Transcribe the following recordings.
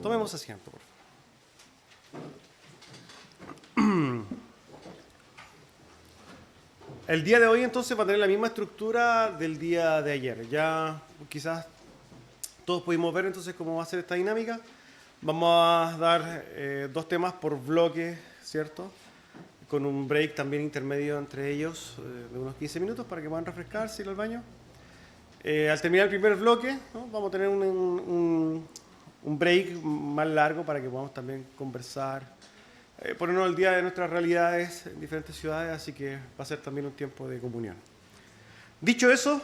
Tomemos asiento, por favor. El día de hoy entonces va a tener la misma estructura del día de ayer. Ya quizás todos pudimos ver entonces cómo va a ser esta dinámica. Vamos a dar dos temas por bloque, ¿cierto? Con un break también intermedio entre ellos de unos 15 minutos para que puedan refrescarse, ir al baño. Al terminar el primer bloque, ¿no? Vamos a tener un break más largo para que podamos también conversar, ponernos al día de nuestras realidades en diferentes ciudades, así que va a ser también un tiempo de comunión. Dicho eso,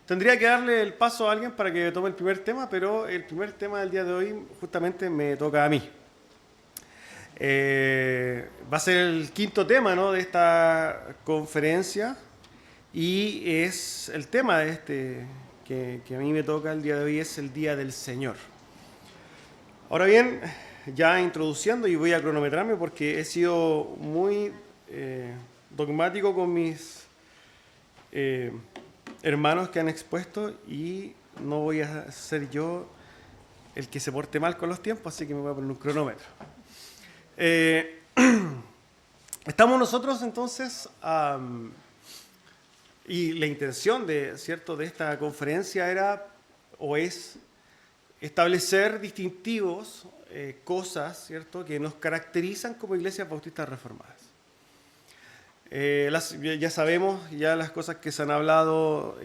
tendría que darle el paso a alguien para que tome el primer tema, pero el primer tema del día de hoy justamente me toca a mí. Va a ser el quinto tema, ¿no?, de esta conferencia y es el tema de que a mí me toca el día de hoy, es el Día del Señor. Ahora bien, ya introduciendo, y voy a cronometrarme porque he sido muy dogmático con mis hermanos que han expuesto y no voy a ser yo el que se porte mal con los tiempos, así que me voy a poner un cronómetro. Estamos nosotros entonces, y la intención de esta conferencia era o es establecer distintivos, cosas, ¿cierto?, que nos caracterizan como iglesias bautistas reformadas. Ya sabemos ya las cosas que se han hablado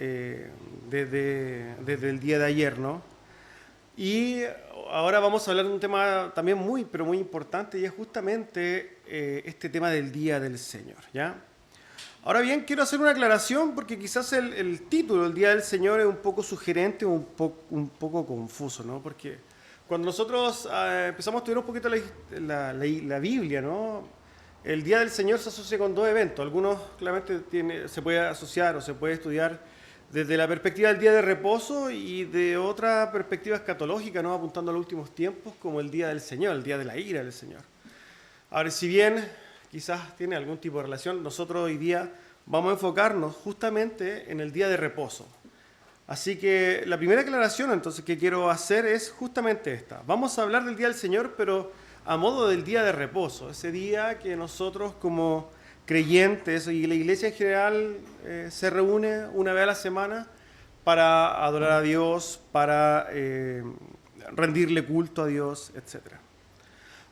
desde el día de ayer, ¿no? Y ahora vamos a hablar de un tema también muy, pero muy importante, y es justamente este tema del Día del Señor, ¿ya? Ahora bien, quiero hacer una aclaración porque quizás el título, el Día del Señor, es un poco sugerente, un poco confuso, ¿no? Porque cuando nosotros empezamos a estudiar un poquito la Biblia, ¿no?, el Día del Señor se asocia con dos eventos. Algunos claramente se puede asociar o se puede estudiar desde la perspectiva del día de reposo y de otra perspectiva escatológica, ¿no?, apuntando a los últimos tiempos, como el Día del Señor, el Día de la ira del Señor. Ahora, si bien quizás tiene algún tipo de relación, nosotros hoy día vamos a enfocarnos justamente en el día de reposo. Así que la primera aclaración entonces que quiero hacer es justamente esta. Vamos a hablar del Día del Señor, pero a modo del día de reposo, ese día que nosotros como creyentes y la iglesia en general se reúne una vez a la semana para adorar a Dios, para rendirle culto a Dios, etc.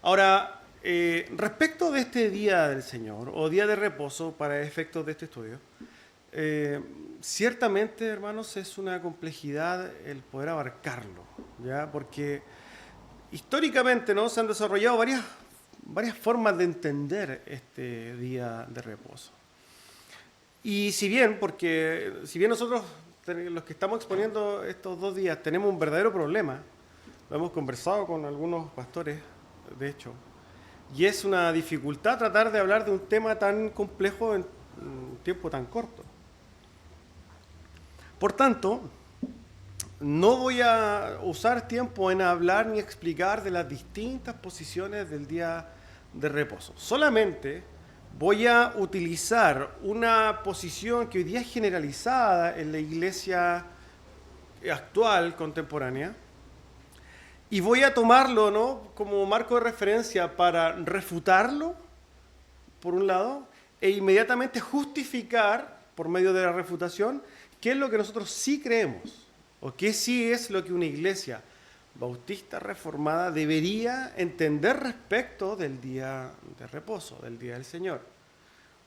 Ahora, respecto de este Día del Señor o Día de Reposo para efectos de este estudio, ciertamente, hermanos, es una complejidad el poder abarcarlo, ¿ya? Porque históricamente, ¿no?, se han desarrollado varias formas de entender este Día de Reposo. Y si bien nosotros, los que estamos exponiendo estos 2 días, tenemos un verdadero problema, lo hemos conversado con algunos pastores, de hecho, y es una dificultad tratar de hablar de un tema tan complejo en un tiempo tan corto. Por tanto, no voy a usar tiempo en hablar ni explicar de las distintas posiciones del día de reposo. Solamente voy a utilizar una posición que hoy día es generalizada en la iglesia actual, contemporánea, y voy a tomarlo, ¿no?, como marco de referencia para refutarlo, por un lado, e inmediatamente justificar, por medio de la refutación, qué es lo que nosotros sí creemos, o qué sí es lo que una iglesia bautista reformada debería entender respecto del día de reposo, del Día del Señor.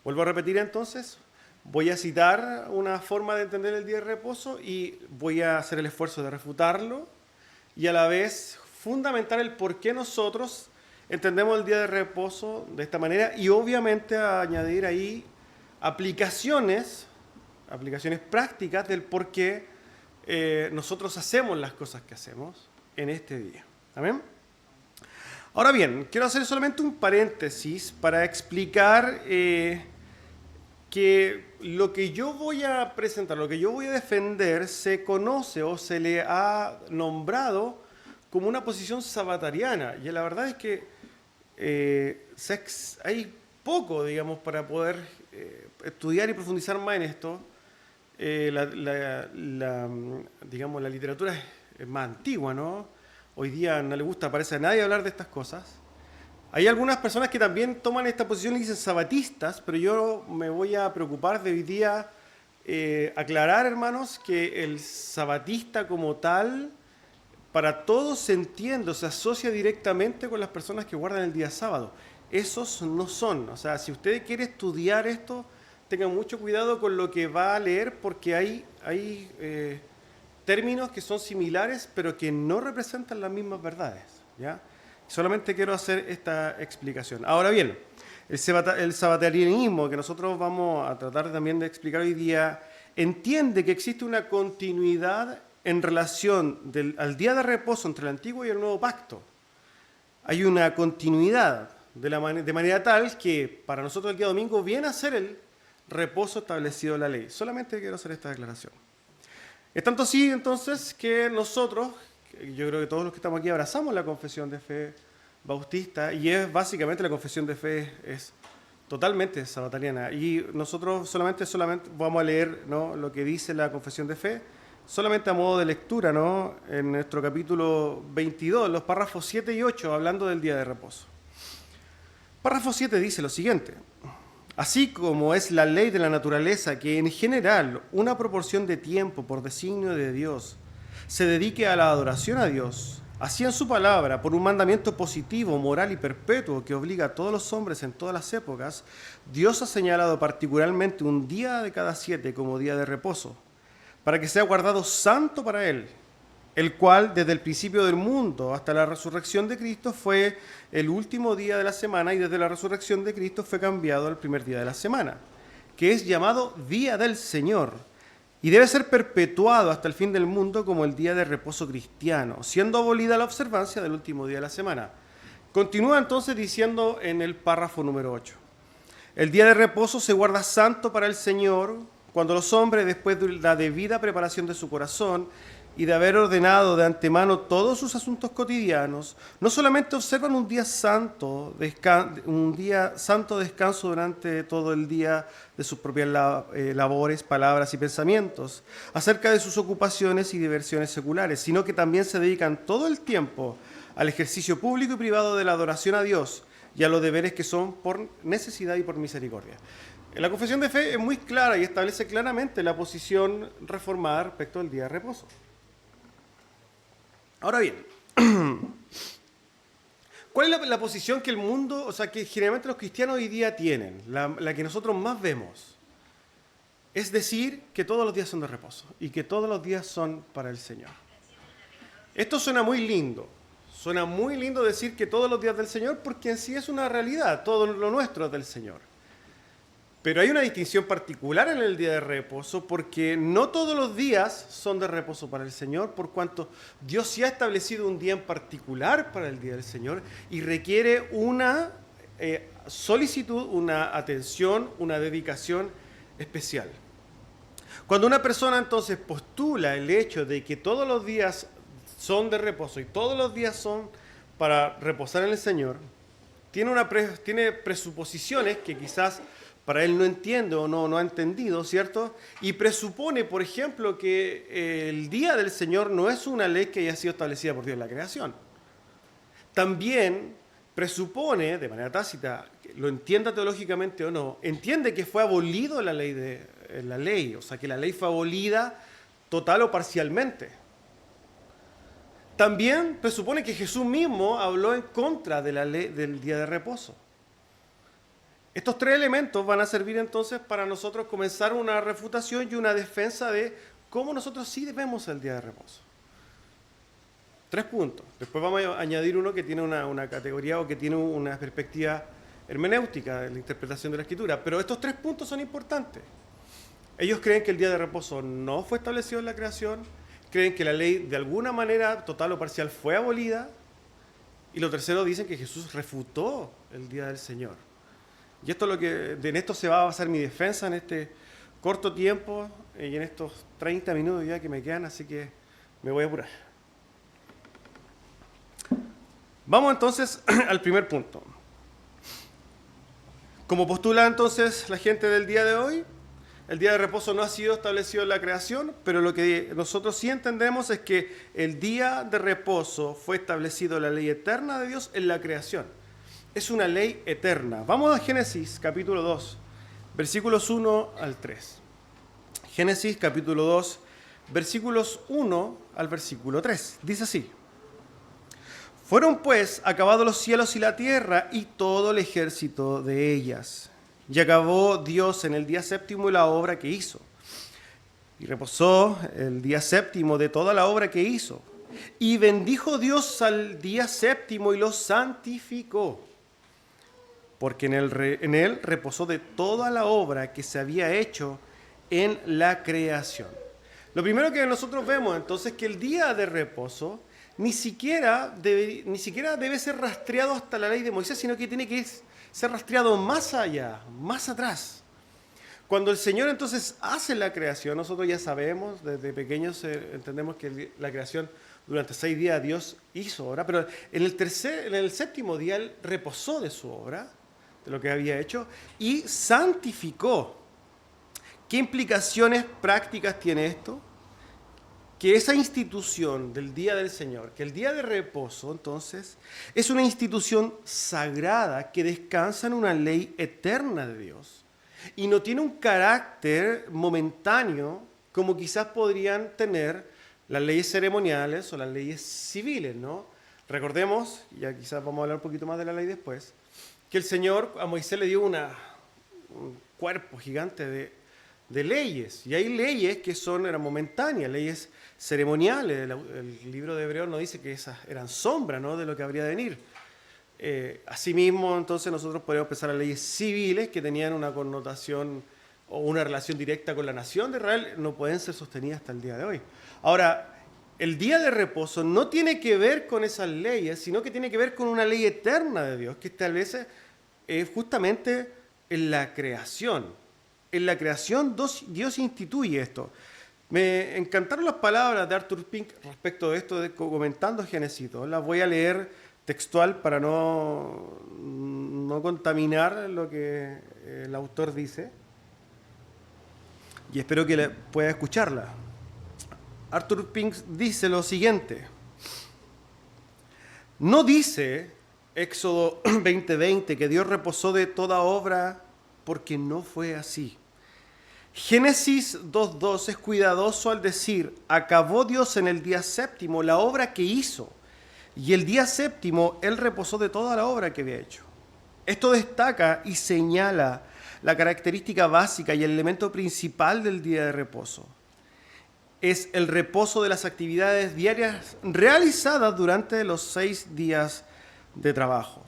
Vuelvo a repetir entonces, voy a citar una forma de entender el día de reposo y voy a hacer el esfuerzo de refutarlo, y a la vez fundamentar el por qué nosotros entendemos el día de reposo de esta manera, y obviamente añadir ahí aplicaciones prácticas del por qué nosotros hacemos las cosas que hacemos en este día. ¿Amén? Ahora bien, quiero hacer solamente un paréntesis para explicar que lo que yo voy a presentar, lo que yo voy a defender, se conoce o se le ha nombrado como una posición sabatariana. Y la verdad es que hay poco, digamos, para poder estudiar y profundizar más en esto. Digamos, la literatura es más antigua, ¿no? hoy día no le gusta, parece a nadie hablar de estas cosas. Hay algunas personas que también toman esta posición y dicen sabatistas, pero yo me voy a preocupar de hoy día aclarar, hermanos, que el sabatista como tal, para todos se entiende, se asocia directamente con las personas que guardan el día sábado. Esos no son. O sea, si usted quiere estudiar esto, tenga mucho cuidado con lo que va a leer, porque hay términos que son similares, pero que no representan las mismas verdades, ¿ya? Solamente quiero hacer esta explicación. Ahora bien, el sabatarianismo, que nosotros vamos a tratar también de explicar hoy día, entiende que existe una continuidad en relación al día de reposo entre el Antiguo y el Nuevo Pacto. Hay una continuidad de manera tal que para nosotros el día domingo viene a ser el reposo establecido en la ley. Solamente quiero hacer esta declaración. Es tanto así, entonces, que nosotros, yo creo que todos los que estamos aquí abrazamos la confesión de fe bautista, y es básicamente la confesión de fe es totalmente sabatariana. Y nosotros solamente vamos a leer, ¿no?, lo que dice la confesión de fe, solamente a modo de lectura, ¿no?, en nuestro capítulo 22, los párrafos 7 y 8, hablando del día de reposo. Párrafo 7 dice lo siguiente: así como es la ley de la naturaleza que en general una proporción de tiempo por designio de Dios se dedique a la adoración a Dios, así en su palabra, por un mandamiento positivo, moral y perpetuo que obliga a todos los hombres en todas las épocas, Dios ha señalado particularmente un día de cada 7 como día de reposo, para que sea guardado santo para Él, el cual desde el principio del mundo hasta la resurrección de Cristo fue el último día de la semana, y desde la resurrección de Cristo fue cambiado al primer día de la semana, que es llamado Día del Señor, y debe ser perpetuado hasta el fin del mundo como el día de reposo cristiano, siendo abolida la observancia del último día de la semana. Continúa entonces diciendo en el párrafo número 8: el día de reposo se guarda santo para el Señor cuando los hombres, después de la debida preparación de su corazón y de haber ordenado de antemano todos sus asuntos cotidianos, no solamente observan un día santo descanso durante todo el día de sus propias labores, palabras y pensamientos, acerca de sus ocupaciones y diversiones seculares, sino que también se dedican todo el tiempo al ejercicio público y privado de la adoración a Dios y a los deberes que son por necesidad y por misericordia. La confesión de fe es muy clara y establece claramente la posición reformada respecto al día de reposo. Ahora bien, ¿cuál es la posición que el mundo, o sea, que generalmente los cristianos hoy día tienen, la que nosotros más vemos? Es decir, que todos los días son de reposo y que todos los días son para el Señor. Esto suena muy lindo decir que todos los días del Señor, porque en sí es una realidad, todo lo nuestro es del Señor. Pero hay una distinción particular en el día de reposo, porque no todos los días son de reposo para el Señor, por cuanto Dios sí ha establecido un día en particular para el día del Señor y requiere una solicitud, una atención, una dedicación especial. Cuando una persona entonces postula el hecho de que todos los días son de reposo y todos los días son para reposar en el Señor, tiene presuposiciones que quizás para él no entiende o no ha entendido, ¿cierto? Y presupone, por ejemplo, que el día del Señor no es una ley que haya sido establecida por Dios en la creación. También presupone, de manera tácita, lo entienda teológicamente o no, entiende que fue abolido la ley, o sea, que la ley fue abolida total o parcialmente. También presupone que Jesús mismo habló en contra de la ley del día de reposo. Estos tres elementos van a servir entonces para nosotros comenzar una refutación y una defensa de cómo nosotros sí vemos el día de reposo. 3 puntos. Después vamos a añadir uno que tiene una categoría o que tiene una perspectiva hermenéutica de la interpretación de la Escritura. Pero estos 3 puntos son importantes. Ellos creen que el día de reposo no fue establecido en la creación, creen que la ley de alguna manera total o parcial fue abolida, y lo tercero, dicen que Jesús refutó el día del Señor. Y esto es en esto se va a basar mi defensa en este corto tiempo y en estos 30 minutos ya que me quedan, así que me voy a apurar. Vamos entonces al primer punto. Como postula entonces la gente del día de hoy, El día de reposo no ha sido establecido en la creación, pero lo que nosotros sí entendemos es que el día de reposo fue establecido en la ley eterna de Dios en la creación. Es una ley eterna. Vamos a Génesis capítulo 2, versículos 1 al 3. Génesis capítulo 2, versículos 1 al versículo 3. Dice así: Fueron pues acabados los cielos y la tierra y todo el ejército de ellas. Y acabó Dios en el día séptimo la obra que hizo. Y reposó el día séptimo de toda la obra que hizo. Y bendijo Dios al día séptimo y lo santificó, porque en él reposó de toda la obra que se había hecho en la creación. Lo primero que nosotros vemos entonces es que el día de reposo ni siquiera debe ser rastreado hasta la ley de Moisés, sino que tiene que ser rastreado más allá, más atrás. Cuando el Señor entonces hace la creación, nosotros ya sabemos, desde pequeños entendemos que la creación durante 6 días Dios hizo obra, pero en el séptimo día Él reposó de su obra, de lo que había hecho, y santificó. ¿Qué implicaciones prácticas tiene esto? Que esa institución del día del Señor, que el día de reposo, entonces, es una institución sagrada que descansa en una ley eterna de Dios y no tiene un carácter momentáneo como quizás podrían tener las leyes ceremoniales o las leyes civiles, ¿no? Recordemos, ya quizás vamos a hablar un poquito más de la ley después, que el Señor a Moisés le dio un cuerpo gigante de leyes, y hay leyes que eran momentáneas, leyes ceremoniales. El libro de Hebreos nos dice que esas eran sombras, ¿no?, de lo que habría de venir. Asimismo, entonces nosotros podemos pensar en leyes civiles que tenían una connotación o una relación directa con la nación de Israel, no pueden ser sostenidas hasta el día de hoy. Ahora, el día de reposo no tiene que ver con esas leyes, sino que tiene que ver con una ley eterna de Dios que establece justamente en la creación. En la creación Dios instituye esto. Me encantaron las palabras de Arthur Pink respecto de esto, comentando Génesis 2. Las voy a leer textual para no contaminar lo que el autor dice. Y espero que pueda escucharla. Arthur Pink dice lo siguiente. No dice Éxodo 20:20 que Dios reposó de toda obra, porque no fue así. Génesis 2:2 es cuidadoso al decir: acabó Dios en el día séptimo la obra que hizo, y el día séptimo Él reposó de toda la obra que había hecho. Esto destaca y señala la característica básica y el elemento principal del día de reposo. Es el reposo de las actividades diarias realizadas durante los 6 días de trabajo.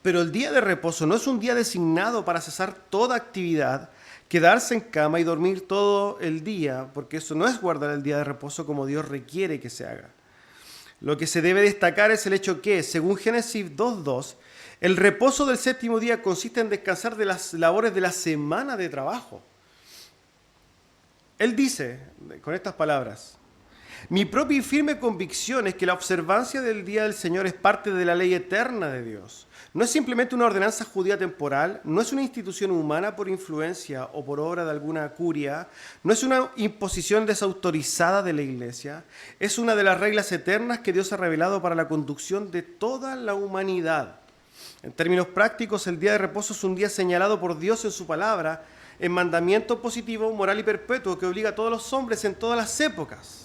Pero el día de reposo no es un día designado para cesar toda actividad, quedarse en cama y dormir todo el día, porque eso no es guardar el día de reposo como Dios requiere que se haga. Lo que se debe destacar es el hecho que, según Génesis 2:2, el reposo del séptimo día consiste en descansar de las labores de la semana de trabajo. Él dice, con estas palabras: mi propia y firme convicción es que la observancia del día del Señor es parte de la ley eterna de Dios. No es simplemente una ordenanza judía temporal, no es una institución humana por influencia o por obra de alguna curia, no es una imposición desautorizada de la Iglesia, es una de las reglas eternas que Dios ha revelado para la conducción de toda la humanidad. En términos prácticos, el día de reposo es un día señalado por Dios en su palabra, en mandamiento positivo, moral y perpetuo que obliga a todos los hombres en todas las épocas.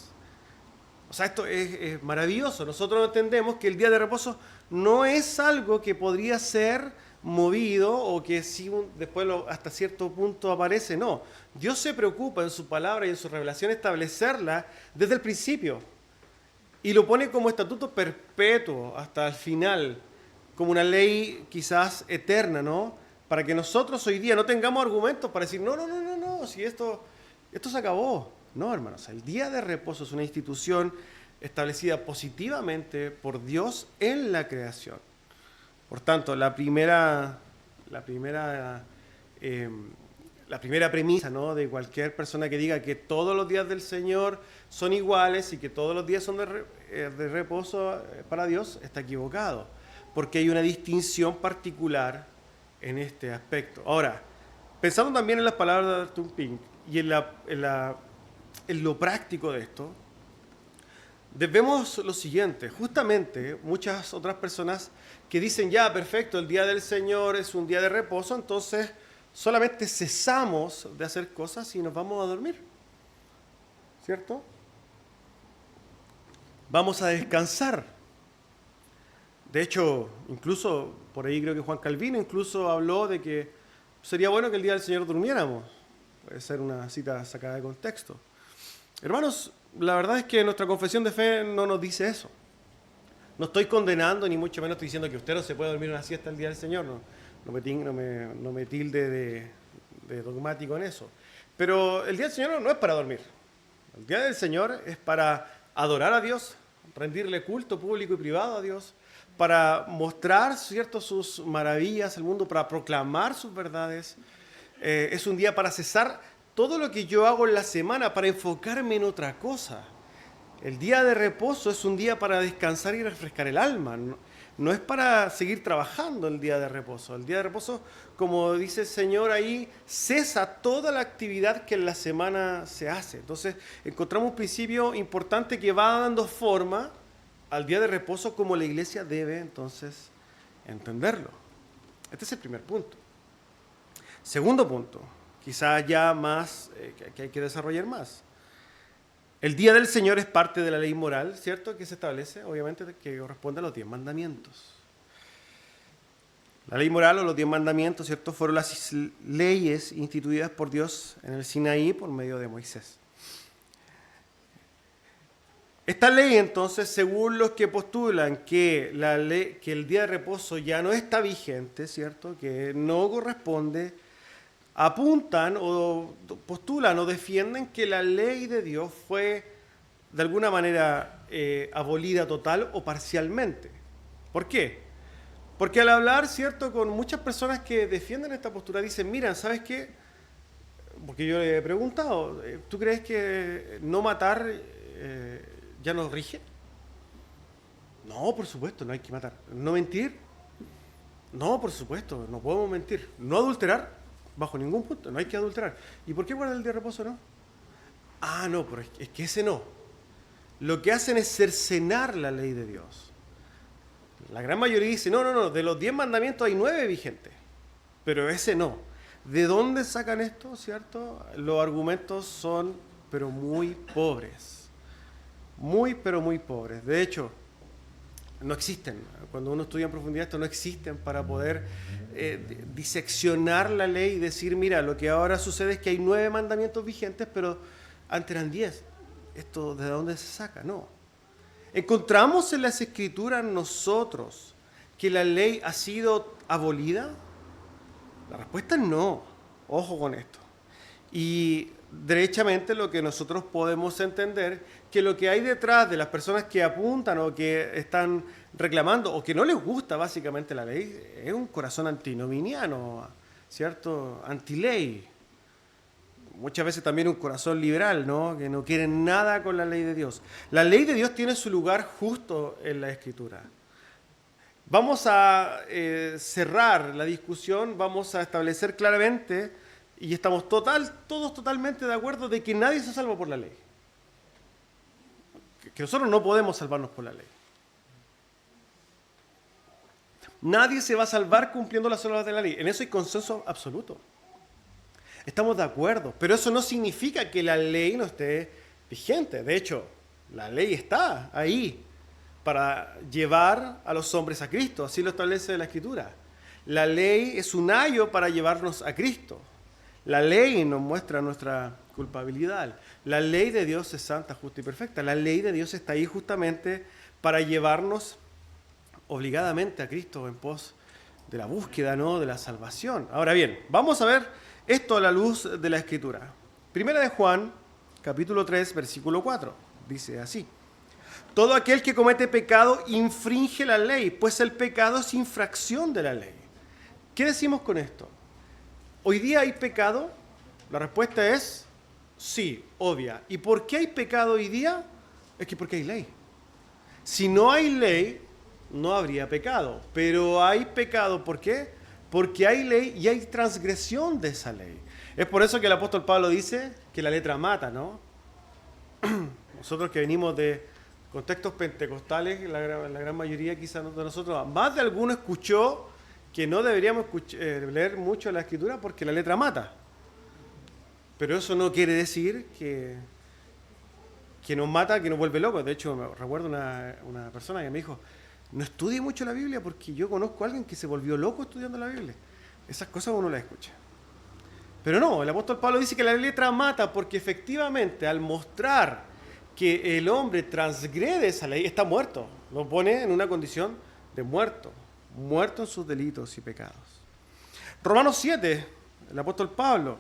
O sea, esto es maravilloso. Nosotros entendemos que el día de reposo no es algo que podría ser movido o que si después hasta cierto punto aparece. No, Dios se preocupa en su palabra y en su revelación establecerla desde el principio. Y lo pone como estatuto perpetuo hasta el final, como una ley quizás eterna, ¿no? Para que nosotros hoy día no tengamos argumentos para decir, no, si esto se acabó. No, hermanos, el día de reposo es una institución establecida positivamente por Dios en la creación. Por tanto, la primera premisa, ¿no?, de cualquier persona que diga que todos los días del Señor son iguales y que todos los días son de reposo para Dios, está equivocado, porque hay una distinción particular en este aspecto. Ahora, pensando también en las palabras de Arthur Pink, y en lo práctico de esto, vemos lo siguiente. Justamente muchas otras personas que dicen, ya, perfecto, el día del Señor es un día de reposo, entonces solamente cesamos de hacer cosas y nos vamos a dormir. ¿Cierto? Vamos a descansar. De hecho, incluso, por ahí creo que Juan Calvino incluso habló de que sería bueno que el día del Señor durmiéramos. Puede ser una cita sacada de contexto. Hermanos, la verdad es que nuestra confesión de fe no nos dice eso. No estoy condenando, ni mucho menos estoy diciendo que usted no se puede dormir una siesta el día del Señor. No me tilde de dogmático en eso. Pero el día del Señor no es para dormir. El día del Señor es para adorar a Dios, rendirle culto público y privado a Dios, para mostrar, ¿cierto?, sus maravillas al mundo, para proclamar sus verdades. Es un día para cesar todo lo que yo hago en la semana, para enfocarme en otra cosa. El día de reposo es un día para descansar y refrescar el alma. No es para seguir trabajando el día de reposo. El día de reposo, como dice el Señor ahí, cesa toda la actividad que en la semana se hace. Entonces, encontramos un principio importante que va dando forma al día de reposo como la iglesia debe, entonces, entenderlo. Este es el primer punto. Segundo punto, quizás ya más, que hay que desarrollar más. El día del Señor es parte de la ley moral, ¿cierto?, que se establece, obviamente, que corresponde a los 10 mandamientos. La ley moral o los 10 mandamientos, ¿cierto?, fueron las leyes instituidas por Dios en el Sinaí por medio de Moisés. Esta ley, entonces, según los que postulan que el día de reposo ya no está vigente, ¿cierto?, que no corresponde, apuntan o postulan o defienden que la ley de Dios fue de alguna manera abolida total o parcialmente. ¿Por qué? Porque al hablar, ¿cierto?, con muchas personas que defienden esta postura, dicen, mira, ¿sabes qué? Porque yo le he preguntado, ¿tú crees que no matar ya nos rige? No, por supuesto, no hay que matar. ¿No mentir? No, por supuesto, no podemos mentir. ¿No adulterar? Bajo ningún punto, no hay que adulterar. ¿Y por qué guardar el día de reposo no? Ah, no, pero es que ese no. Lo que hacen es cercenar la ley de Dios. La gran mayoría dice, no, de los 10 mandamientos hay 9 vigentes, pero ese no. ¿De dónde sacan esto, cierto? Los argumentos son, pero muy pobres. Muy, pero muy pobres. De hecho, no existen. Cuando uno estudia en profundidad esto, no existen para poder diseccionar la ley y decir, mira, lo que ahora sucede es que hay 9 mandamientos vigentes, pero antes eran 10. ¿Esto de dónde se saca? No. ¿Encontramos en las Escrituras nosotros que la ley ha sido abolida? La respuesta es no. Ojo con esto. Y derechamente lo que nosotros podemos entender, que lo que hay detrás de las personas que apuntan o que están reclamando o que no les gusta básicamente la ley, es un corazón antinominiano, ¿cierto? Antiley. Muchas veces también un corazón liberal, ¿no?, que no quieren nada con la ley de Dios. La ley de Dios tiene su lugar justo en la Escritura. Vamos a cerrar la discusión, vamos a establecer claramente, y estamos todos totalmente de acuerdo de que nadie se salva por la ley. Que nosotros no podemos salvarnos por la ley. Nadie se va a salvar cumpliendo las normas de la ley. En eso hay consenso absoluto. Estamos de acuerdo, pero eso no significa que la ley no esté vigente. De hecho, la ley está ahí para llevar a los hombres a Cristo. Así lo establece la Escritura. La ley es un ayo para llevarnos a Cristo. La ley nos muestra nuestra culpabilidad. La ley de Dios es santa, justa y perfecta. La ley de Dios está ahí justamente para llevarnos obligadamente a Cristo en pos de la búsqueda, ¿no?, de la salvación. Ahora bien, vamos a ver esto a la luz de la Escritura. Primera de Juan, capítulo 3, versículo 4. Dice así: todo aquel que comete pecado infringe la ley, pues el pecado es infracción de la ley. ¿Qué decimos con esto? ¿Hoy día hay pecado? La respuesta es sí, obvia. ¿Y por qué hay pecado hoy día? Es que porque hay ley. Si no hay ley, no habría pecado. Pero hay pecado, ¿por qué? Porque hay ley y hay transgresión de esa ley. Es por eso que el apóstol Pablo dice que la letra mata, ¿no? Nosotros que venimos de contextos pentecostales, la gran mayoría quizás de nosotros, más de alguno escuchó que no deberíamos leer mucho la Escritura porque la letra mata. Pero eso no quiere decir que nos mata, que nos vuelve locos. De hecho, me recuerdo una persona que me dijo, no estudie mucho la Biblia porque yo conozco a alguien que se volvió loco estudiando la Biblia. Esas cosas uno las escucha. Pero no, el apóstol Pablo dice que la letra mata porque efectivamente al mostrar que el hombre transgrede esa ley, está muerto. Lo pone en una condición de muerto. Muerto en sus delitos y pecados. Romanos 7, el apóstol Pablo,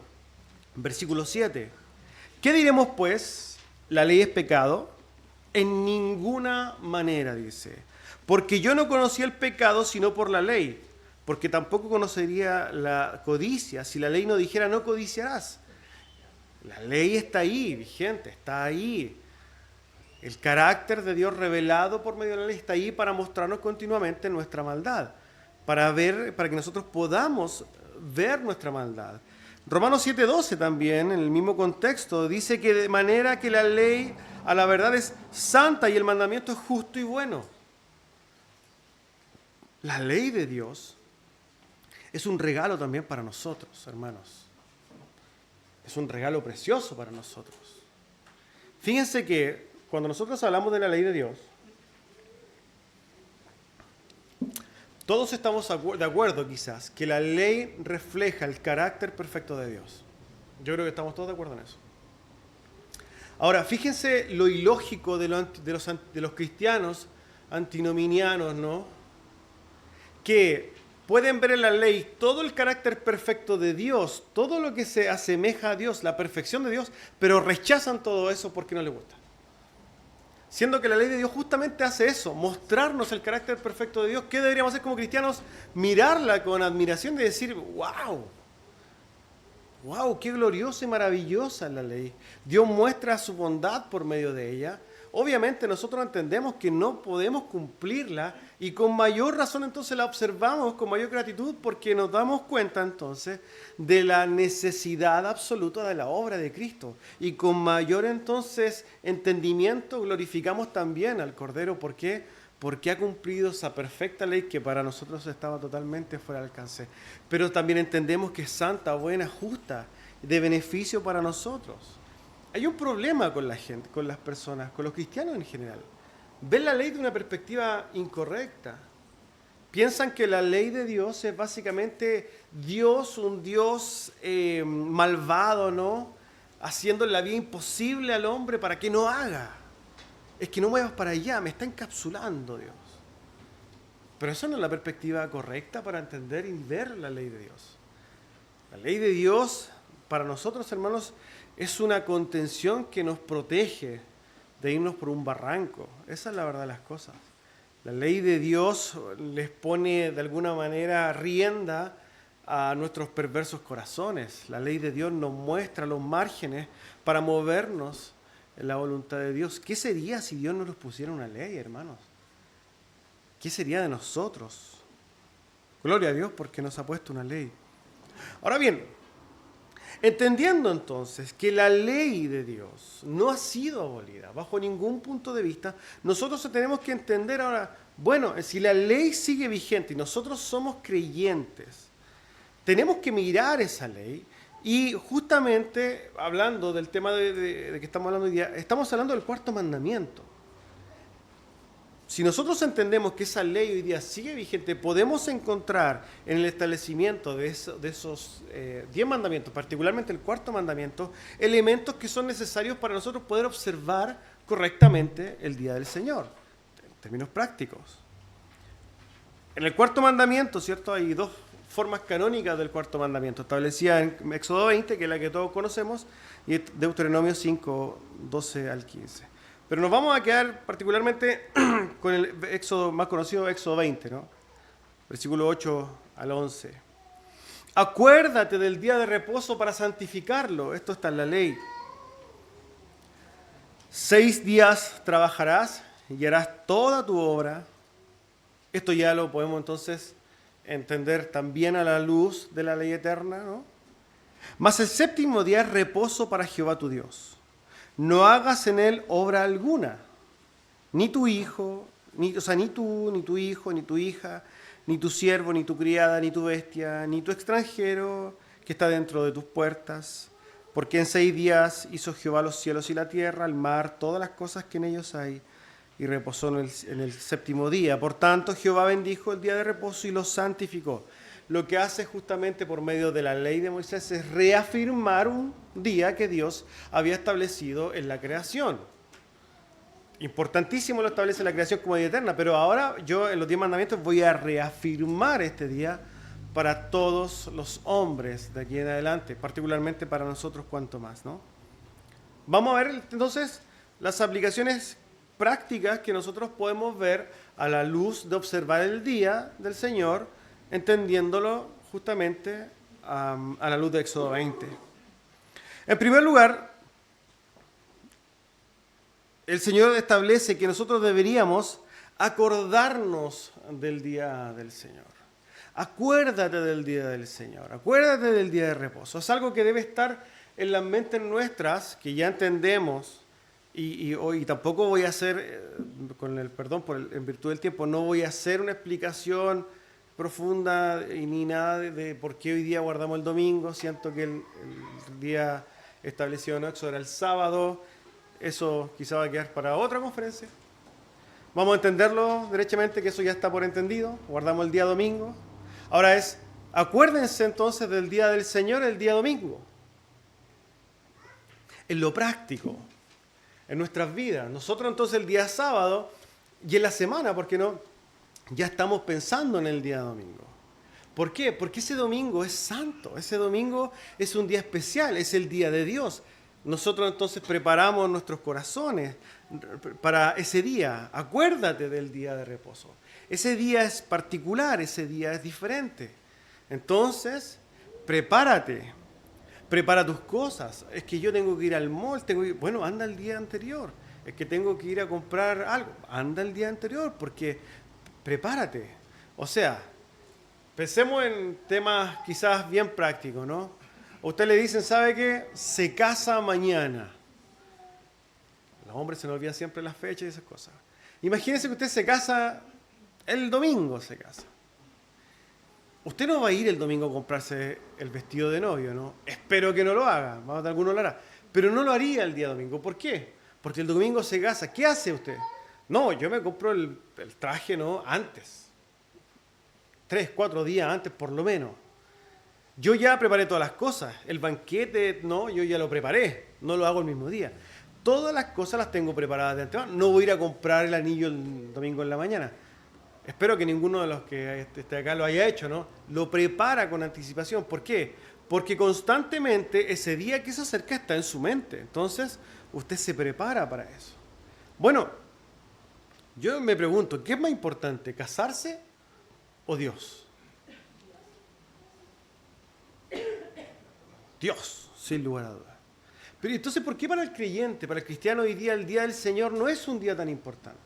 versículo 7. ¿Qué diremos pues? ¿La ley es pecado? En ninguna manera, dice. Porque yo no conocí el pecado sino por la ley. Porque tampoco conocería la codicia si la ley no dijera no codiciarás. La ley está ahí, vigente, está ahí. El carácter de Dios revelado por medio de la ley está ahí para mostrarnos continuamente nuestra maldad, para que nosotros podamos ver nuestra maldad. Romanos 7:12 también, en el mismo contexto, dice que de manera que la ley a la verdad es santa y el mandamiento es justo y bueno. La ley de Dios es un regalo también para nosotros, hermanos. Es un regalo precioso para nosotros. Fíjense que cuando nosotros hablamos de la ley de Dios, todos estamos de acuerdo quizás que la ley refleja el carácter perfecto de Dios. Yo creo que estamos todos de acuerdo en eso. Ahora, fíjense lo ilógico de los cristianos antinominianos, ¿no? Que pueden ver en la ley todo el carácter perfecto de Dios, todo lo que se asemeja a Dios, la perfección de Dios, pero rechazan todo eso porque no les gusta. Siendo que la ley de Dios justamente hace eso, mostrarnos el carácter perfecto de Dios. ¿Qué deberíamos hacer como cristianos? Mirarla con admiración y decir, wow, qué gloriosa y maravillosa es la ley. Dios muestra su bondad por medio de ella. Obviamente nosotros entendemos que no podemos cumplirla y con mayor razón entonces la observamos con mayor gratitud porque nos damos cuenta entonces de la necesidad absoluta de la obra de Cristo y con mayor entonces entendimiento glorificamos también al Cordero. ¿Por qué? Porque ha cumplido esa perfecta ley que para nosotros estaba totalmente fuera de alcance. Pero también entendemos que es santa, buena, justa, de beneficio para nosotros. Hay un problema con la gente, con las personas, con los cristianos en general. Ven la ley de una perspectiva incorrecta. Piensan que la ley de Dios es básicamente Dios, un Dios malvado, ¿no? Haciendo la vida imposible al hombre para que no haga. Es que no muevas para allá, me está encapsulando Dios. Pero eso no es la perspectiva correcta para entender y ver la ley de Dios. La ley de Dios, para nosotros, hermanos, es una contención que nos protege de irnos por un barranco. Esa es la verdad de las cosas. La ley de Dios les pone de alguna manera rienda a nuestros perversos corazones. La ley de Dios nos muestra los márgenes para movernos en la voluntad de Dios. ¿Qué sería si Dios no nos pusiera una ley, hermanos? ¿Qué sería de nosotros? Gloria a Dios porque nos ha puesto una ley. Ahora bien, entendiendo entonces que la ley de Dios no ha sido abolida bajo ningún punto de vista, nosotros tenemos que entender ahora, bueno, si la ley sigue vigente y nosotros somos creyentes, tenemos que mirar esa ley y justamente hablando del tema de que estamos hablando hoy día, estamos hablando del cuarto mandamiento. Si nosotros entendemos que esa ley hoy día sigue vigente, podemos encontrar en el establecimiento de esos 10 mandamientos, particularmente el cuarto mandamiento, elementos que son necesarios para nosotros poder observar correctamente el día del Señor, en términos prácticos. En el cuarto mandamiento, ¿cierto? Hay dos formas canónicas del cuarto mandamiento, establecida en Éxodo 20, que es la que todos conocemos, y Deuteronomio 5, 12 al 15. Pero nos vamos a quedar particularmente con el Éxodo más conocido, Éxodo 20, ¿no? Versículo 8 al 11. Acuérdate del día de reposo para santificarlo. Esto está en la ley. 6 días trabajarás y harás toda tu obra. Esto ya lo podemos entonces entender también a la luz de la ley eterna, ¿no? Mas el séptimo día es reposo para Jehová tu Dios. No hagas en él obra alguna, ni tu hijo, ni tú, ni tu hijo, ni tu hija, ni tu siervo, ni tu criada, ni tu bestia, ni tu extranjero que está dentro de tus puertas. Porque en 6 días hizo Jehová los cielos y la tierra, el mar, todas las cosas que en ellos hay, y reposó en el séptimo día. Por tanto, Jehová bendijo el día de reposo y lo santificó. Lo que hace justamente por medio de la ley de Moisés es reafirmar un día que Dios había establecido en la creación. Importantísimo lo establece la creación como día eterna, pero ahora yo en los 10 mandamientos voy a reafirmar este día para todos los hombres de aquí en adelante, particularmente para nosotros cuanto más, ¿no? Vamos a ver entonces las aplicaciones prácticas que nosotros podemos ver a la luz de observar el día del Señor, entendiéndolo justamente a la luz de Éxodo 20. En primer lugar, el Señor establece que nosotros deberíamos acordarnos del día del Señor. Acuérdate del día del Señor, acuérdate del día de reposo. Es algo que debe estar en las mentes nuestras, que ya entendemos, y hoy tampoco voy a hacer, con el perdón en virtud del tiempo, no voy a hacer una explicación profunda ni nada de por qué hoy día guardamos el domingo. Siento que el día establecido en Éxodo era el sábado. Eso quizá va a quedar para otra conferencia. Vamos a entenderlo derechamente, que eso ya está por entendido. Guardamos el día domingo. Ahora acuérdense entonces del día del Señor, el día domingo. En lo práctico, en nuestras vidas. Nosotros entonces el día sábado y en la semana, ¿por qué no? Ya estamos pensando en el día domingo. ¿Por qué? Porque ese domingo es santo, ese domingo es un día especial, es el día de Dios. Nosotros entonces preparamos nuestros corazones para ese día. Acuérdate del día de reposo. Ese día es particular, ese día es diferente. Entonces, prepárate, prepara tus cosas. Es que yo tengo que ir al mall, bueno, anda el día anterior. Es que tengo que ir a comprar algo, anda el día anterior, porque prepárate. O sea, pensemos en temas quizás bien prácticos, ¿no? A usted le dicen, ¿sabe qué? Se casa mañana. Los hombres se nos olvidan siempre las fechas y esas cosas. Imagínese que usted se casa el domingo, se casa. Usted no va a ir el domingo a comprarse el vestido de novio, ¿no? Espero que no lo haga, más de alguno lo hará. Pero no lo haría el día domingo. ¿Por qué? Porque el domingo se casa. ¿Qué hace usted? No, yo me compro el traje, ¿no? Antes. 3, 4 días antes por lo menos. Yo ya preparé todas las cosas. El banquete, no, yo ya lo preparé. No lo hago el mismo día. Todas las cosas las tengo preparadas de antemano. No voy a ir a comprar el anillo el domingo en la mañana. Espero que ninguno de los que esté acá lo haya hecho, ¿no? Lo prepara con anticipación. ¿Por qué? Porque constantemente ese día que se acerca está en su mente. Entonces, usted se prepara para eso. Bueno, yo me pregunto, ¿qué es más importante, casarse o Dios? Dios, sin lugar a dudas. Pero entonces, ¿por qué para el creyente, para el cristiano hoy día, el día del Señor no es un día tan importante?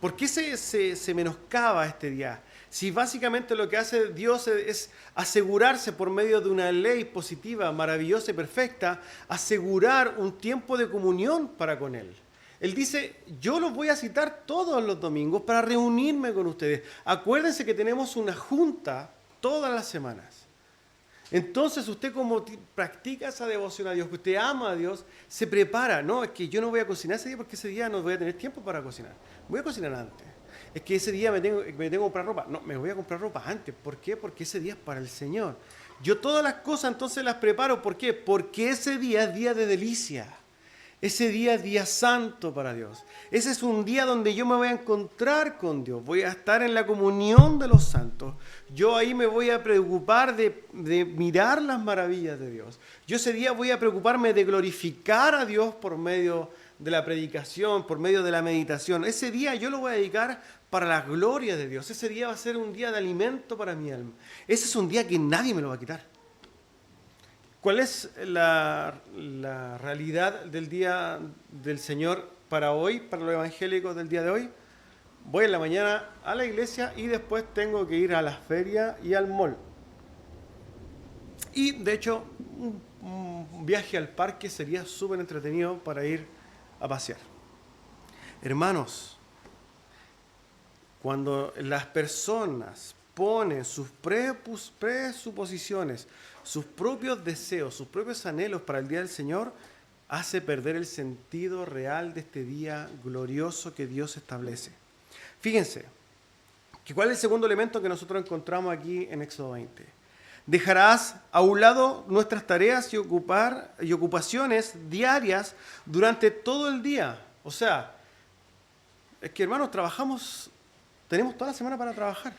¿Por qué se menoscaba este día? Si básicamente lo que hace Dios es asegurarse por medio de una ley positiva, maravillosa y perfecta, asegurar un tiempo de comunión para con Él. Él dice, yo los voy a citar todos los domingos para reunirme con ustedes. Acuérdense que tenemos una junta todas las semanas. Entonces usted como practica esa devoción a Dios, que usted ama a Dios, se prepara. No, es que yo no voy a cocinar ese día porque ese día no voy a tener tiempo para cocinar. Voy a cocinar antes. Es que ese día me tengo que comprar ropa. No, me voy a comprar ropa antes. ¿Por qué? Porque ese día es para el Señor. Yo todas las cosas entonces las preparo. ¿Por qué? Porque ese día es día de delicia. Ese día es día santo para Dios. Ese es un día donde yo me voy a encontrar con Dios. Voy a estar en la comunión de los santos. Yo ahí me voy a preocupar de mirar las maravillas de Dios. Yo ese día voy a preocuparme de glorificar a Dios por medio de la predicación, por medio de la meditación. Ese día yo lo voy a dedicar para la gloria de Dios. Ese día va a ser un día de alimento para mi alma. Ese es un día que nadie me lo va a quitar. ¿Cuál es la realidad del día del Señor para hoy, para los evangélicos del día de hoy? Voy en la mañana a la iglesia y después tengo que ir a la feria y al mall. Y de hecho, un viaje al parque sería súper entretenido para ir a pasear. Hermanos, cuando las personas ponen sus presuposiciones, sus propios deseos, sus propios anhelos para el día del Señor, hace perder el sentido real de este día glorioso que Dios establece. Fíjense, ¿cuál es el segundo elemento que nosotros encontramos aquí en Éxodo 20? Dejarás a un lado nuestras tareas y ocupaciones diarias durante todo el día. O sea, es que hermanos, tenemos toda la semana para trabajar.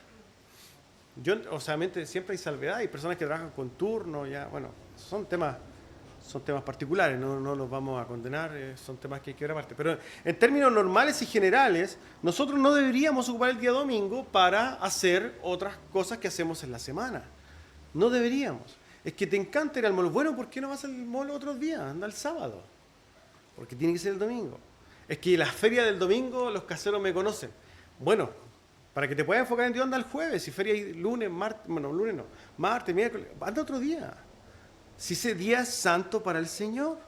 Obviamente siempre hay salvedad, hay personas que trabajan con turno, son temas particulares, no los vamos a condenar, son temas que hay que ver aparte. Pero en términos normales y generales, nosotros no deberíamos ocupar el día domingo para hacer otras cosas que hacemos en la semana. No deberíamos. Es que te encanta ir al mall. Bueno, ¿por qué no vas al mall otros días? Anda el sábado. Porque tiene que ser el domingo. Es que la feria del domingo los caseros me conocen. Bueno, para que te puedas enfocar en Dios, anda el jueves. Si feria hay lunes, martes, miércoles, anda otro día. Si ese día es santo para el Señor.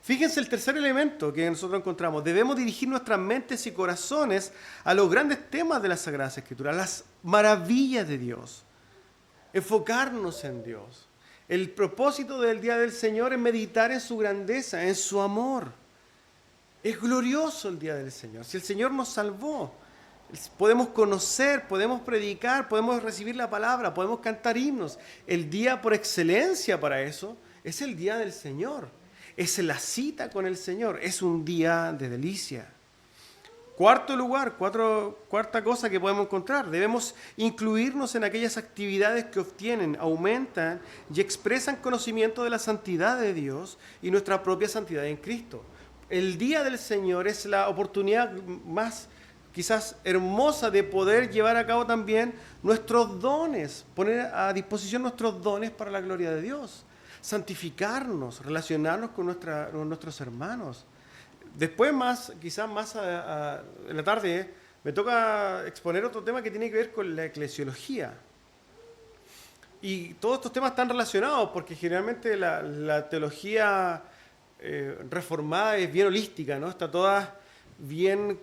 Fíjense el tercer elemento que nosotros encontramos. Debemos dirigir nuestras mentes y corazones a los grandes temas de la Sagrada Escritura, a las maravillas de Dios. Enfocarnos en Dios. El propósito del día del Señor es meditar en su grandeza, en su amor. Es glorioso el día del Señor. Si el Señor nos salvó, podemos conocer, podemos predicar, podemos recibir la palabra, podemos cantar himnos. El día por excelencia para eso es el día del Señor. Es la cita con el Señor. Es un día de delicia. Cuarta cosa que podemos encontrar. Debemos incluirnos en aquellas actividades que obtienen, aumentan y expresan conocimiento de la santidad de Dios y nuestra propia santidad en Cristo. El día del Señor es la oportunidad más quizás hermosa de poder llevar a cabo también nuestros dones, poner a disposición nuestros dones para la gloria de Dios, santificarnos, relacionarnos con nuestros hermanos. Después, quizás más en la tarde, me toca exponer otro tema que tiene que ver con la eclesiología. Y todos estos temas están relacionados porque generalmente la teología reformada es bien holística, ¿no? Está toda bien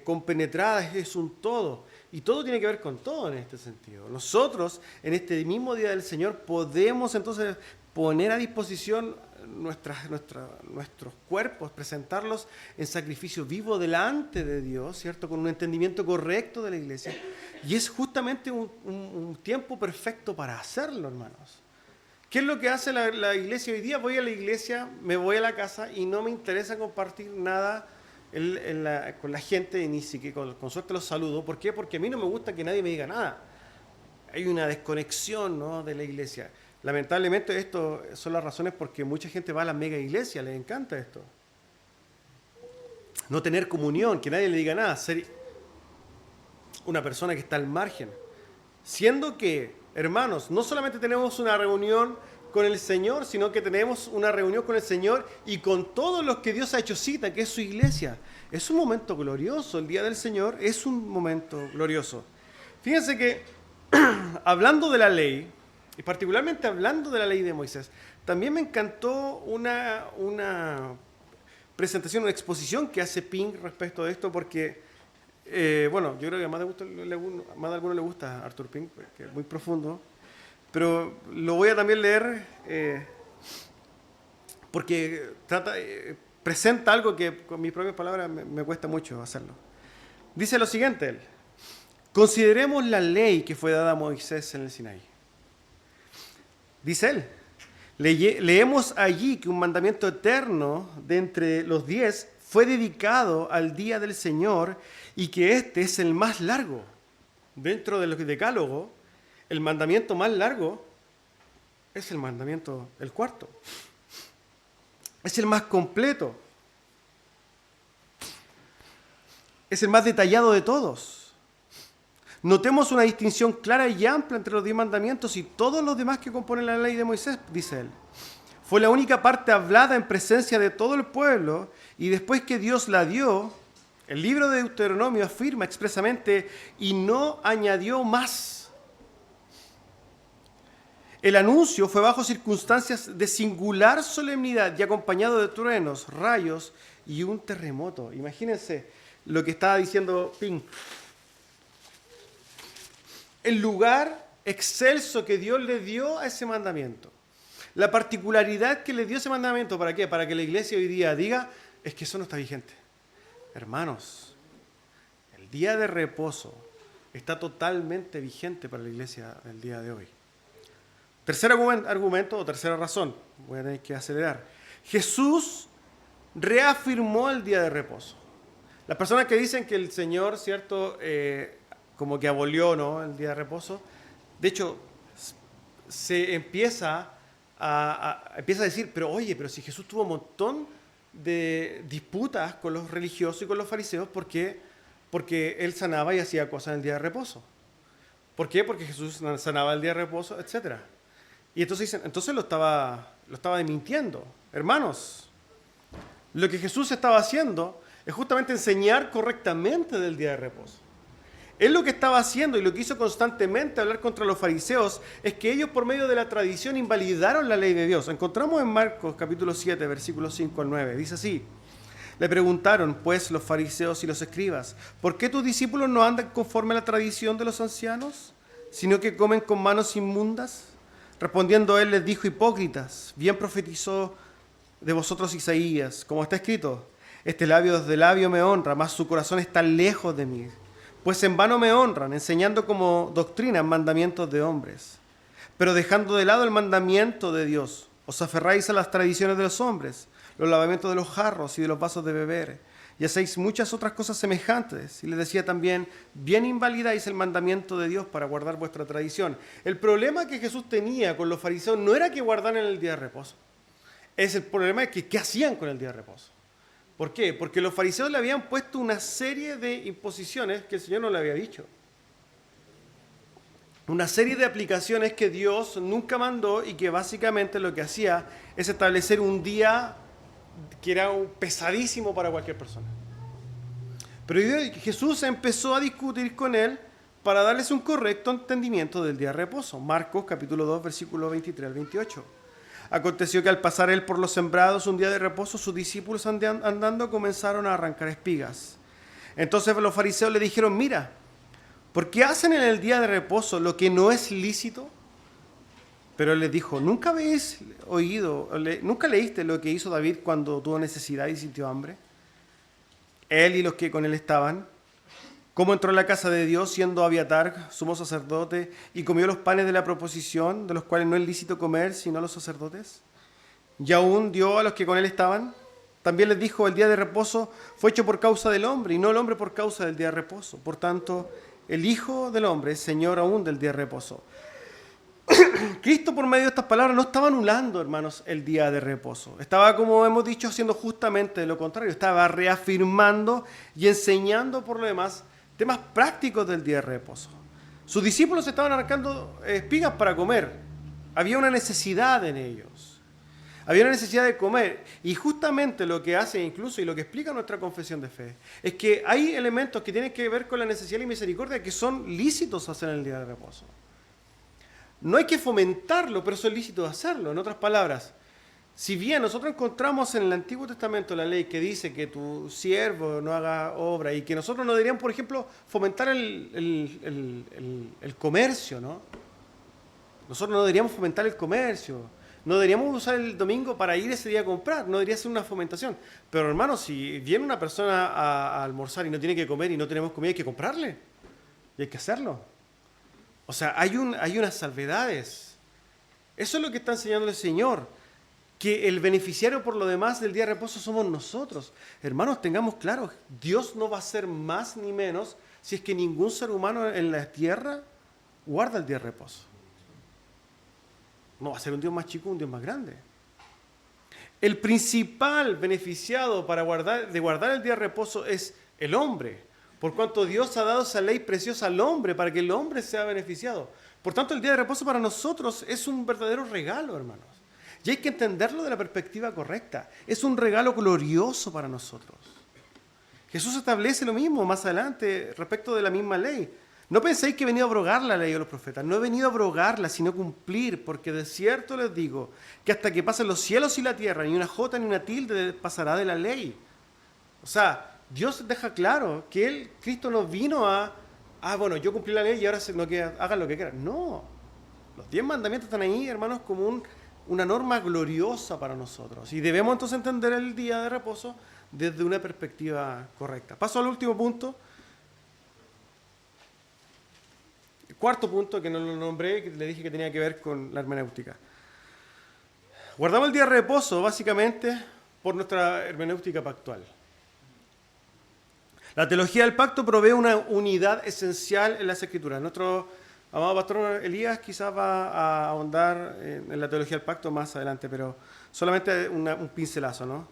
compenetrada, es un todo. Y todo tiene que ver con todo en este sentido. Nosotros, en este mismo día del Señor, podemos entonces poner a disposición nuestros cuerpos, presentarlos en sacrificio vivo delante de Dios, ¿cierto? Con un entendimiento correcto de la iglesia. Y es justamente un tiempo perfecto para hacerlo, hermanos. ¿Qué es lo que hace la iglesia hoy día? Voy a la iglesia, me voy a la casa y no me interesa compartir nada con la gente, ni siquiera con suerte los saludo. ¿Por qué? Porque a mí no me gusta que nadie me diga nada. Hay una desconexión, ¿no?, de la iglesia. Lamentablemente, esto son las razones porque mucha gente va a la mega iglesia, les encanta esto. No tener comunión, que nadie le diga nada, ser una persona que está al margen. Siendo que, hermanos, no solamente tenemos una reunión con el Señor, sino que tenemos una reunión con el Señor y con todos los que Dios ha hecho cita, que es su iglesia. Es un momento glorioso, el día del Señor es un momento glorioso. Fíjense que, hablando de la ley, y particularmente hablando de la ley de Moisés, también me encantó una presentación, una exposición que hace Pink respecto de esto, porque, yo creo que a más de alguno le gusta a Arthur Pink, que es muy profundo, pero lo voy a también leer porque presenta algo que con mis propias palabras me cuesta mucho hacerlo. Dice lo siguiente él: consideremos la ley que fue dada a Moisés en el Sinaí. Dice él, leemos allí que un mandamiento eterno de entre los 10 fue dedicado al día del Señor y que este es el más largo. Dentro del decálogo, el mandamiento más largo es el mandamiento, el cuarto. Es el más completo. Es el más detallado de todos. Notemos una distinción clara y amplia entre los 10 mandamientos y todos los demás que componen la ley de Moisés, dice él. Fue la única parte hablada en presencia de todo el pueblo y después que Dios la dio, el libro de Deuteronomio afirma expresamente y no añadió más. El anuncio fue bajo circunstancias de singular solemnidad y acompañado de truenos, rayos y un terremoto. Imagínense lo que estaba diciendo Ping. El lugar excelso que Dios le dio a ese mandamiento. La particularidad que le dio ese mandamiento, ¿para qué? Para que la iglesia hoy día diga, es que eso no está vigente. Hermanos, el día de reposo está totalmente vigente para la iglesia el día de hoy. Tercer argumento o tercera razón, voy a tener que acelerar. Jesús reafirmó el día de reposo. Las personas que dicen que el Señor, ¿cierto?, como que abolió, ¿no?, el día de reposo, de hecho, se empieza a decir, pero oye, pero si Jesús tuvo un montón de disputas con los religiosos y con los fariseos, ¿por qué? Porque Él sanaba y hacía cosas en el día de reposo. ¿Por qué? Porque Jesús sanaba el día de reposo, etc. Y entonces dicen, entonces lo estaba mintiendo. Hermanos, lo que Jesús estaba haciendo es justamente enseñar correctamente del día de reposo. Él lo que estaba haciendo y lo que hizo constantemente hablar contra los fariseos es que ellos por medio de la tradición invalidaron la ley de Dios. Encontramos en Marcos capítulo 7, versículos 5 al 9. Dice así: le preguntaron pues los fariseos y los escribas, ¿por qué tus discípulos no andan conforme a la tradición de los ancianos, sino que comen con manos inmundas? Respondiendo él les dijo: hipócritas, bien profetizó de vosotros Isaías, como está escrito: este labio de labio me honra, mas su corazón está lejos de mí. Pues en vano me honran, enseñando como doctrina mandamientos de hombres. Pero dejando de lado el mandamiento de Dios, os aferráis a las tradiciones de los hombres, los lavamientos de los jarros y de los vasos de beber, y hacéis muchas otras cosas semejantes. Y les decía también, bien invalidáis el mandamiento de Dios para guardar vuestra tradición. El problema que Jesús tenía con los fariseos no era que guardaran el día de reposo. El problema es que ¿qué hacían con el día de reposo? ¿Por qué? Porque los fariseos le habían puesto una serie de imposiciones que el Señor no le había dicho. Una serie de aplicaciones que Dios nunca mandó y que básicamente lo que hacía es establecer un día que era pesadísimo para cualquier persona. Pero Jesús empezó a discutir con él para darles un correcto entendimiento del día de reposo. Marcos capítulo 2, versículos 23 al 28. Aconteció que al pasar él por los sembrados un día de reposo, sus discípulos andando comenzaron a arrancar espigas. Entonces los fariseos le dijeron: mira, ¿por qué hacen en el día de reposo lo que no es lícito? Pero él les dijo: ¿nunca habéis oído, nunca leíste lo que hizo David cuando tuvo necesidad y sintió hambre? Él y los que con él estaban. ¿Cómo entró en la casa de Dios siendo Abiatar sumo sacerdote y comió los panes de la proposición, de los cuales no es lícito comer sino a los sacerdotes? Y aún dio a los que con él estaban. También les dijo: el día de reposo fue hecho por causa del hombre y no el hombre por causa del día de reposo. Por tanto, el Hijo del Hombre es Señor aún del día de reposo. Cristo, por medio de estas palabras, no estaba anulando, hermanos, el día de reposo. Estaba, como hemos dicho, haciendo justamente lo contrario. Estaba reafirmando y enseñando por lo demás temas prácticos del día de reposo. Sus discípulos estaban arrancando espigas para comer. Había una necesidad en ellos. Había una necesidad de comer. Y justamente lo que hace incluso y lo que explica nuestra confesión de fe es que hay elementos que tienen que ver con la necesidad y misericordia que son lícitos hacer en el día de reposo. No hay que fomentarlo, pero eso es lícito hacerlo. En otras palabras, si bien nosotros encontramos en el Antiguo Testamento la ley que dice que tu siervo no haga obra y que nosotros no deberíamos, por ejemplo, fomentar el comercio, ¿no? Nosotros no deberíamos fomentar el comercio, no deberíamos usar el domingo para ir ese día a comprar, no debería ser una fomentación. Pero hermano, si viene una persona a almorzar y no tiene que comer y no tenemos comida, hay que comprarle y hay que hacerlo. O sea, hay unas salvedades. Eso es lo que está enseñando el Señor. Que el beneficiario por lo demás del día de reposo somos nosotros. Hermanos, tengamos claro, Dios no va a ser más ni menos si es que ningún ser humano en la tierra guarda el día de reposo. No va a ser un Dios más chico, un Dios más grande. El principal beneficiado de guardar el día de reposo es el hombre, por cuanto Dios ha dado esa ley preciosa al hombre para que el hombre sea beneficiado. Por tanto, el día de reposo para nosotros es un verdadero regalo, hermanos. Y hay que entenderlo de la perspectiva correcta. Es un regalo glorioso para nosotros. Jesús establece lo mismo más adelante respecto de la misma ley. No penséis que he venido a abrogar la ley de los profetas. No he venido a abrogarla, sino cumplir, porque de cierto les digo que hasta que pasen los cielos y la tierra, ni una jota ni una tilde pasará de la ley. O sea, Dios deja claro que Cristo no vino bueno, yo cumplí la ley y ahora no que hagan lo que quieran. No, los 10 mandamientos están ahí, hermanos, como una norma gloriosa para nosotros. Y debemos entonces entender el día de reposo desde una perspectiva correcta. Paso al último punto. El cuarto punto, que no lo nombré, que le dije que tenía que ver con la hermenéutica. Guardamos el día de reposo básicamente por nuestra hermenéutica pactual. La teología del pacto provee una unidad esencial en las Escrituras. Nuestro amado pastor Elías quizás va a ahondar en la teología del pacto más adelante, pero solamente un pincelazo, ¿no?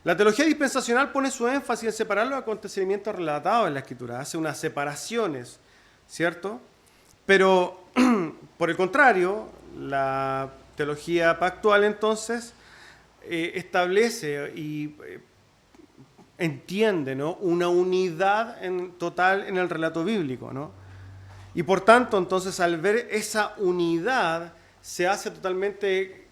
La teología dispensacional pone su énfasis en separar los acontecimientos relatados en la Escritura, hace unas separaciones, ¿cierto? Pero, por el contrario, la teología pactual entonces establece y entiende, ¿no?, una unidad total en el relato bíblico, ¿no? Y por tanto, entonces, al ver esa unidad, se hace totalmente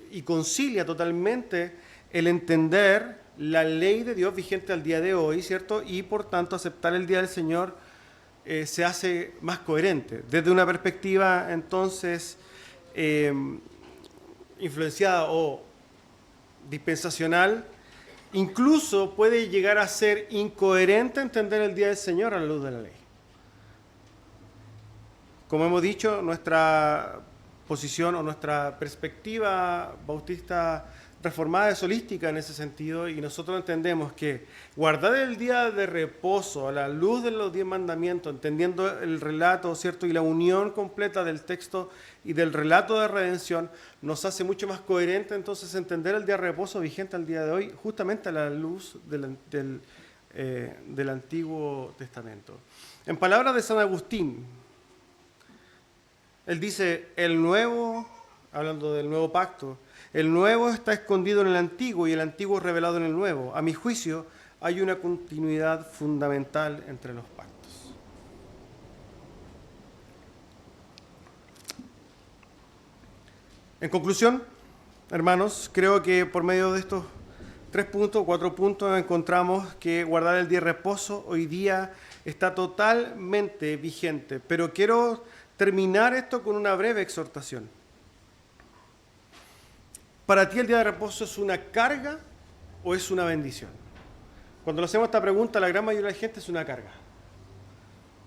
y concilia totalmente el entender la ley de Dios vigente al día de hoy, ¿cierto? Y por tanto, aceptar el día del Señor se hace más coherente. Desde una perspectiva, entonces, influenciada o dispensacional, incluso puede llegar a ser incoherente entender el día del Señor a la luz de la ley. Como hemos dicho, nuestra posición o nuestra perspectiva bautista reformada es holística en ese sentido, y nosotros entendemos que guardar el día de reposo a la luz de los 10 mandamientos, entendiendo el relato, ¿cierto?, y la unión completa del texto y del relato de redención, nos hace mucho más coherente entonces entender el día de reposo vigente al día de hoy, justamente a la luz del Antiguo Testamento. En palabras de San Agustín, él dice, el nuevo, hablando del nuevo pacto, el nuevo está escondido en el antiguo y el antiguo revelado en el nuevo. A mi juicio, hay una continuidad fundamental entre los pactos. En conclusión, hermanos, creo que por medio de estos 3 puntos o 4 puntos encontramos que guardar el día de reposo hoy día está totalmente vigente. Pero quiero terminar esto con una breve exhortación. ¿Para ti el día de reposo es una carga o es una bendición? Cuando le hacemos esta pregunta, la gran mayoría de la gente es una carga.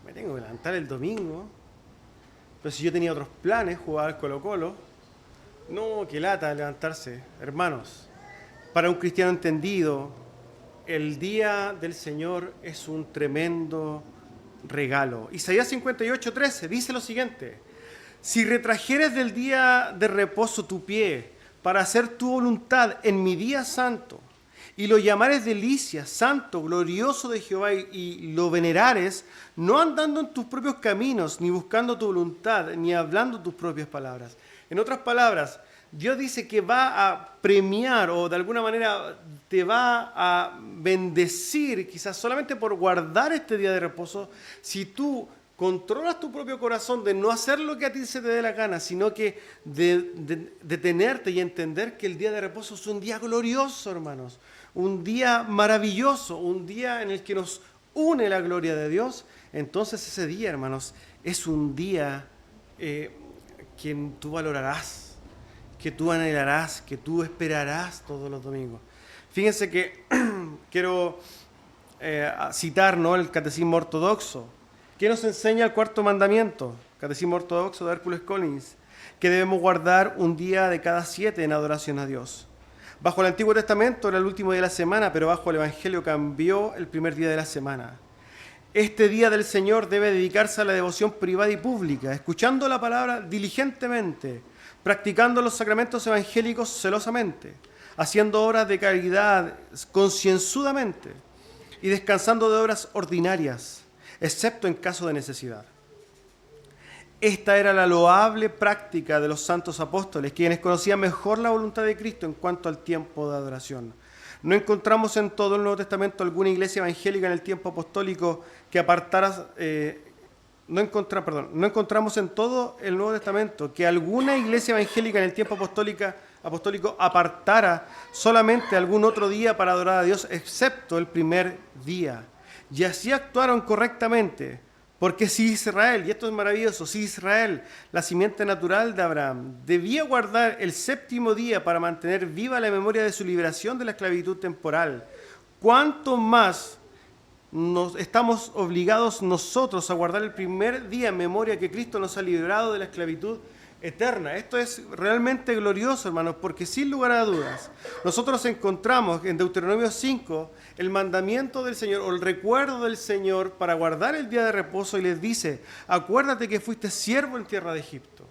Me tengo que levantar el domingo, pero si yo tenía otros planes, jugar al Colo-Colo, no, qué lata levantarse. Hermanos, para un cristiano entendido, el día del Señor es un tremendo regalo. Isaías 58:13 dice lo siguiente: si retrajeres del día de reposo tu pie para hacer tu voluntad en mi día santo, y lo llamares delicia, santo, glorioso de Jehová, y lo venerares, no andando en tus propios caminos, ni buscando tu voluntad, ni hablando tus propias palabras. En otras palabras, Dios dice que va a premiar o de alguna manera te va a bendecir, quizás solamente por guardar este día de reposo, si tú controlas tu propio corazón de no hacer lo que a ti se te dé la gana, sino que de detenerte y entender que el día de reposo es un día glorioso, hermanos, un día maravilloso, un día en el que nos une la gloria de Dios. Entonces ese día, hermanos, es un día que tú valorarás, que tú anhelarás, que tú esperarás todos los domingos. Fíjense que quiero citar, ¿no?, el Catecismo Ortodoxo. ¿Qué nos enseña el 4º mandamiento? Catecismo Ortodoxo de Hércules Collins, que debemos guardar un día de cada 7 en adoración a Dios. Bajo el Antiguo Testamento era el último día de la semana, pero bajo el Evangelio cambió el primer día de la semana. Este día del Señor debe dedicarse a la devoción privada y pública, escuchando la palabra diligentemente, practicando los sacramentos evangélicos celosamente, haciendo obras de caridad concienzudamente y descansando de obras ordinarias, excepto en caso de necesidad. Esta era la loable práctica de los santos apóstoles, quienes conocían mejor la voluntad de Cristo en cuanto al tiempo de adoración. No encontramos en todo el Nuevo Testamento alguna iglesia evangélica en el tiempo apostólico que apartara no encontramos en todo el Nuevo Testamento que alguna iglesia evangélica en el tiempo apostólico apartara solamente algún otro día para adorar a Dios, excepto el primer día. Y así actuaron correctamente, porque si Israel, y esto es maravilloso, si Israel, la simiente natural de Abraham, debía guardar el séptimo día para mantener viva la memoria de su liberación de la esclavitud temporal, ¿cuánto más estamos obligados nosotros a guardar el primer día en memoria que Cristo nos ha librado de la esclavitud eterna? Esto es realmente glorioso, hermanos, porque sin lugar a dudas, nosotros encontramos en Deuteronomio 5 el mandamiento del Señor o el recuerdo del Señor para guardar el día de reposo, y les dice: acuérdate que fuiste siervo en tierra de Egipto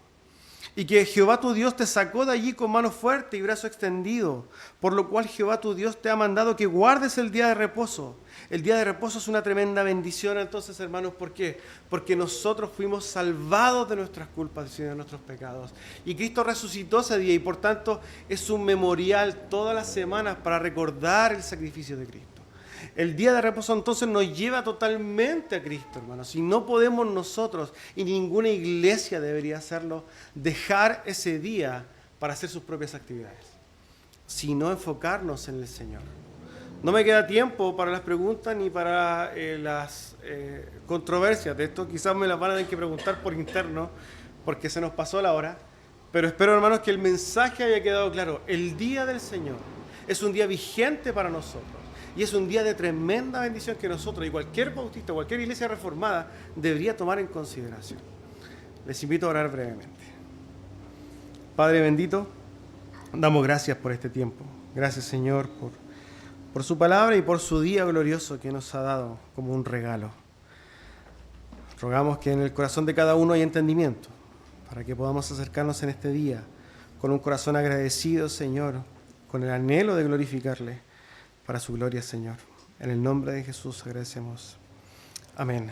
y que Jehová tu Dios te sacó de allí con mano fuerte y brazo extendido, por lo cual Jehová tu Dios te ha mandado que guardes el día de reposo. El día de reposo es una tremenda bendición, entonces, hermanos. ¿Por qué? Porque nosotros fuimos salvados de nuestras culpas y de nuestros pecados. Y Cristo resucitó ese día, y por tanto es un memorial todas las semanas para recordar el sacrificio de Cristo. El día de reposo entonces nos lleva totalmente a Cristo, hermanos. Y no podemos nosotros, y ninguna iglesia debería hacerlo, dejar ese día para hacer sus propias actividades, sino enfocarnos en el Señor. No me queda tiempo para las preguntas ni para las controversias. De esto quizás me las van a tener que preguntar por interno, porque se nos pasó la hora. Pero espero, hermanos, que el mensaje haya quedado claro. El día del Señor es un día vigente para nosotros. Y es un día de tremenda bendición que nosotros y cualquier bautista, cualquier iglesia reformada debería tomar en consideración. Les invito a orar brevemente. Padre bendito, damos gracias por este tiempo. Gracias, Señor, por su palabra y por su día glorioso que nos ha dado como un regalo. Rogamos que en el corazón de cada uno haya entendimiento, para que podamos acercarnos en este día con un corazón agradecido, Señor, con el anhelo de glorificarle para su gloria, Señor. En el nombre de Jesús agradecemos. Amén.